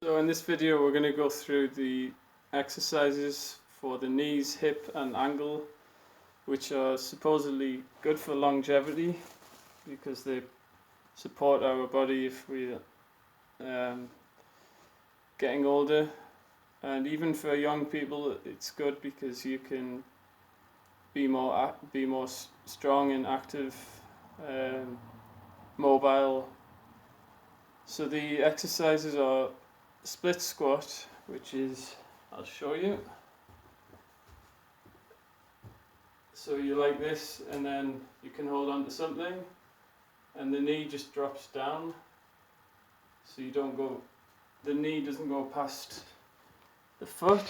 So in this video we're going to go through the exercises for the knees, hip and ankle, which are supposedly good for longevity because they support our body if we're getting older, and even for young people it's good because you can be more strong and active, mobile. So the exercises are split squat, which is, I'll show you. So you like this, and then you can hold on to something and the knee just drops down, so you don't go, the knee doesn't go past the foot.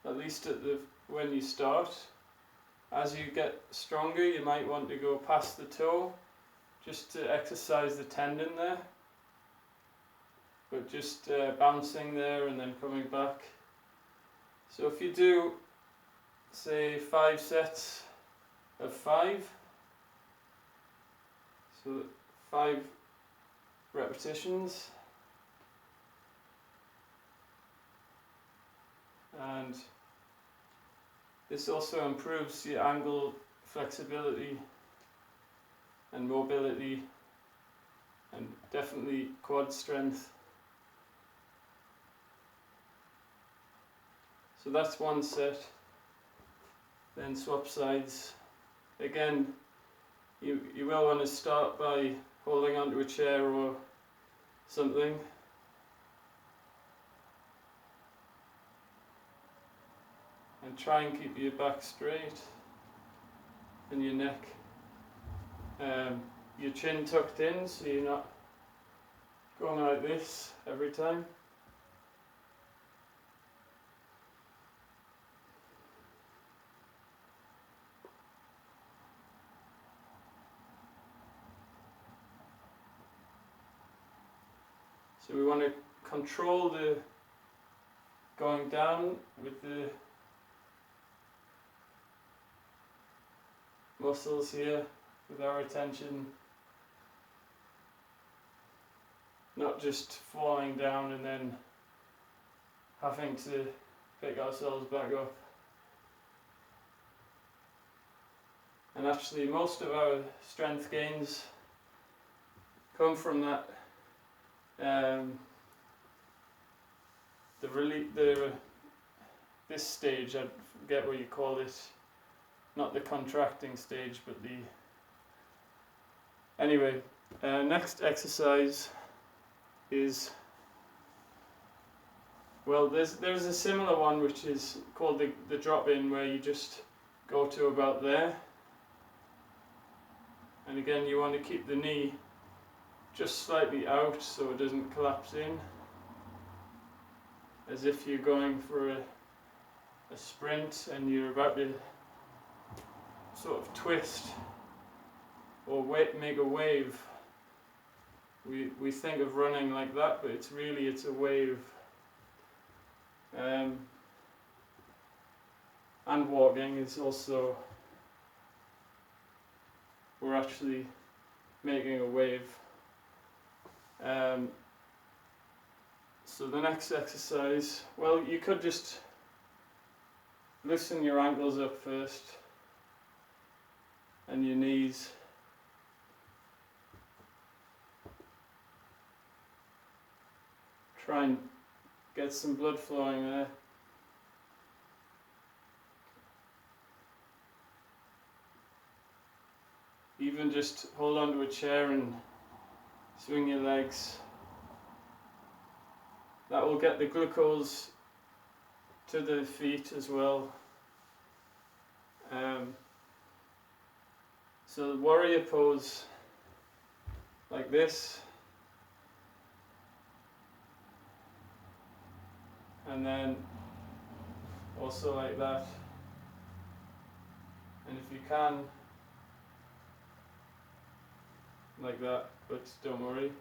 At least when you start. As you get stronger you might want to go past the toe, just to exercise the tendon there, but just bouncing there and then coming back. So if you do, say, 5 sets of 5, so 5 repetitions, and this also improves your ankle flexibility and mobility, and definitely quad strength. So that's one set. Then swap sides. Again, you will want to start by holding onto a chair or something. And try and keep your back straight and your neck, your chin tucked in, so you're not going like this every time. So we want to control the going down with the muscles here with our attention, not just falling down and then having to pick ourselves back up. And actually most of our strength gains come from that this stage, I forget what you call it, not the contracting stage, but the, anyway, next exercise is, well, there's a similar one which is called the drop in, where you just go to about there, and again you want to keep the knee just slightly out so it doesn't collapse in, as if you're going for a sprint and you're about to sort of twist or make a wave. We think of running like that, but it's a wave. And walking is also, we're actually making a wave. So the next exercise, well, you could just loosen your ankles up first and your knees. Try and get some blood flowing there. Even just hold onto a chair and swing your legs. That will get the glucose to the feet as well. So warrior pose, like this, and then also like that, and if you can, like that, but don't worry.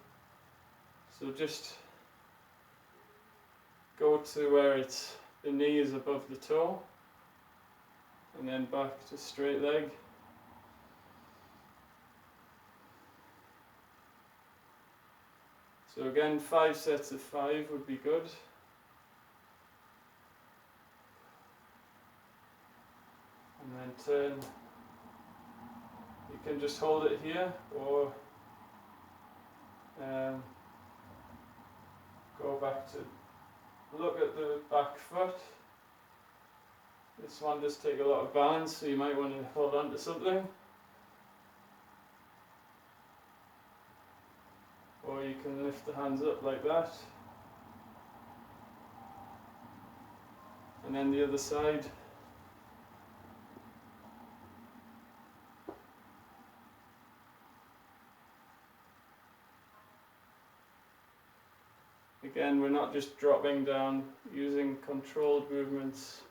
So just go to where the knee is above the toe, and then back to straight leg. So again, 5 sets of 5 would be good. And then turn. You can just hold it here, or go back to look at the back foot. This one does take a lot of balance, so you might want to hold on to something. Or you can lift the hands up like that. And then the other side. Again, we're not just dropping down, using controlled movements.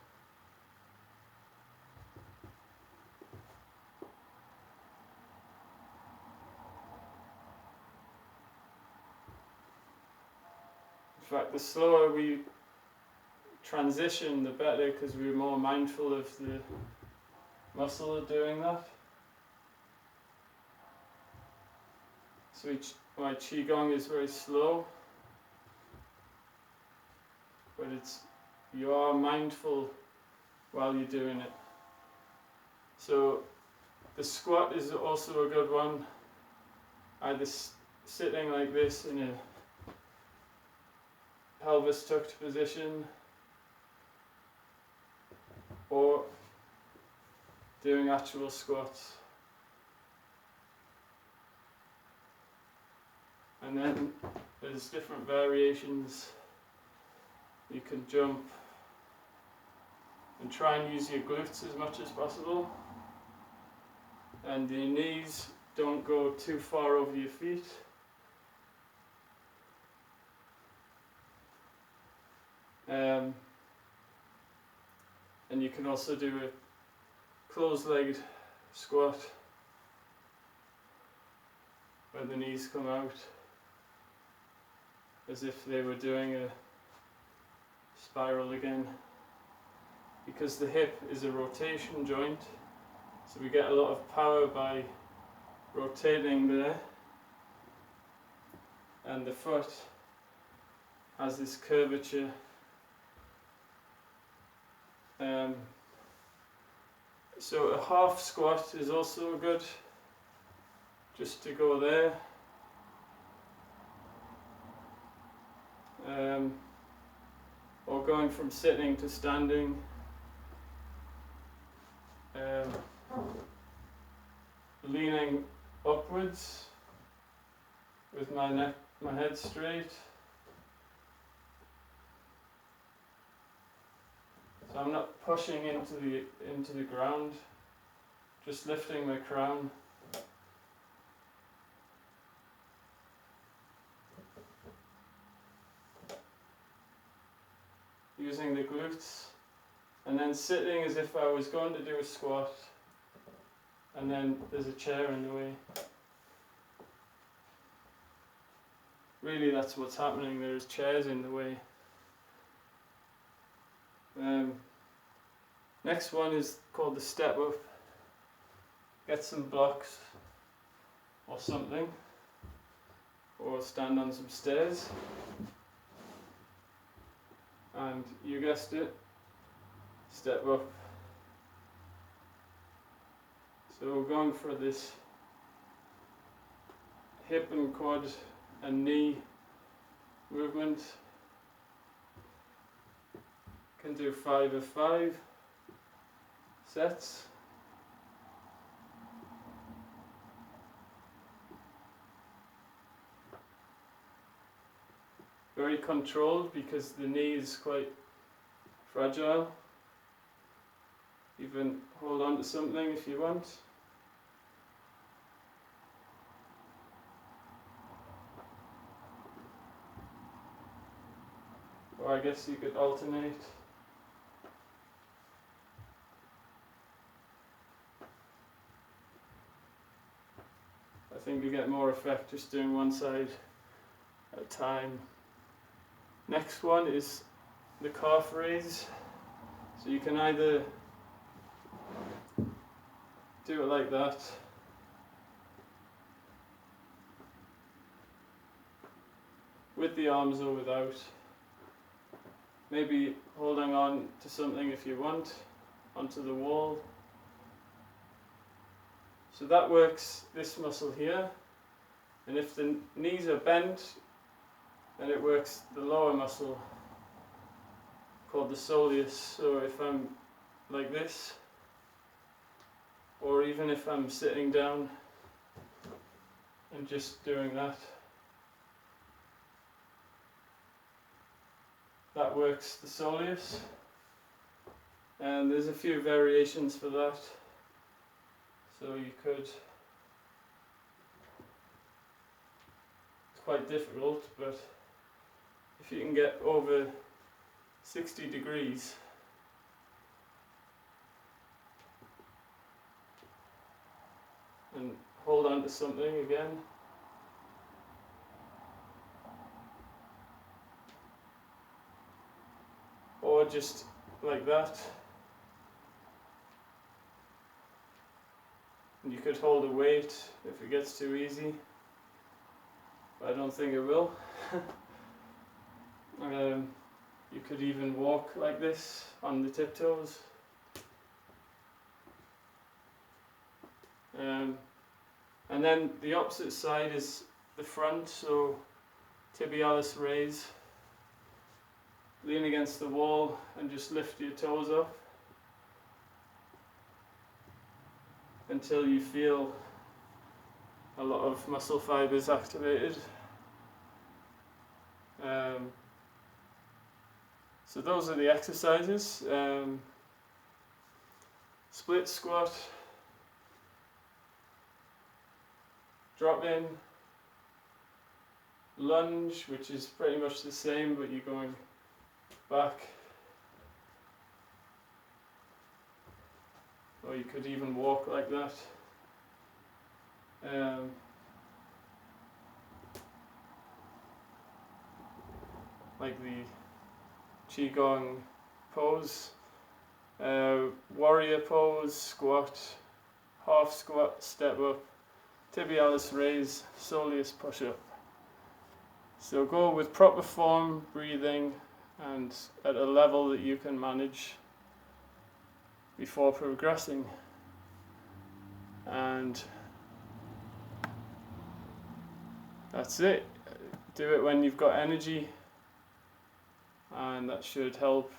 In fact, the slower we transition, the better, because we're more mindful of the muscle doing that. So my Qigong is very slow, but you are mindful while you're doing it. So the squat is also a good one, either sitting like this in a pelvis tucked position, or doing actual squats. And then there's different variations. You can jump and try and use your glutes as much as possible, and your knees don't go too far over your feet. And you can also do a closed-legged squat where the knees come out as if they were doing a spiral again, because the hip is a rotation joint, so we get a lot of power by rotating there, and the foot has this curvature. So a half squat is also good, just to go there. Or going from sitting to standing. Leaning upwards with my head straight. So I'm not pushing into the ground, just lifting my crown. Using the glutes, and then sitting as if I was going to do a squat, and then there's a chair in the way. Really, that's what's happening, there's chairs in the way. Next one is called the step up. Get some blocks or something, or stand on some stairs. And you guessed it, step up. So we're going for this hip and quad and knee movement. Can do 5 of 5 sets. Very controlled, because the knee is quite fragile. Even hold on to something if you want. Or I guess you could alternate. I think you get more effect just doing one side at a time. Next one is the calf raise. So you can either do it like that, with the arms or without. Maybe holding on to something if you want, onto the wall. So that works this muscle here, and if the knees are bent, then it works the lower muscle called the soleus. So if I'm like this, or even if I'm sitting down and just doing that, that works the soleus. And there's a few variations for that. So you could, it's quite difficult, but if you can get over 60 degrees, and hold on to something again, or just like that. And you could hold a weight if it gets too easy, but I don't think it will. You could even walk like this on the tiptoes. And then the opposite side is the front, so tibialis raise. Lean against the wall and just lift your toes up until you feel a lot of muscle fibers activated. So those are the exercises. Split squat, drop in, lunge, which is pretty much the same, but you're going back, or you could even walk like that. Like the Qigong pose, warrior pose, squat, half squat, step up, tibialis raise, soleus push up. So go with proper form, breathing, and at a level that you can manage before progressing. And that's it. Do it when you've got energy, and that should help.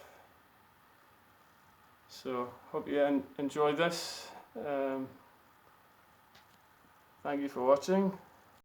So hope you enjoy this. Thank you for watching.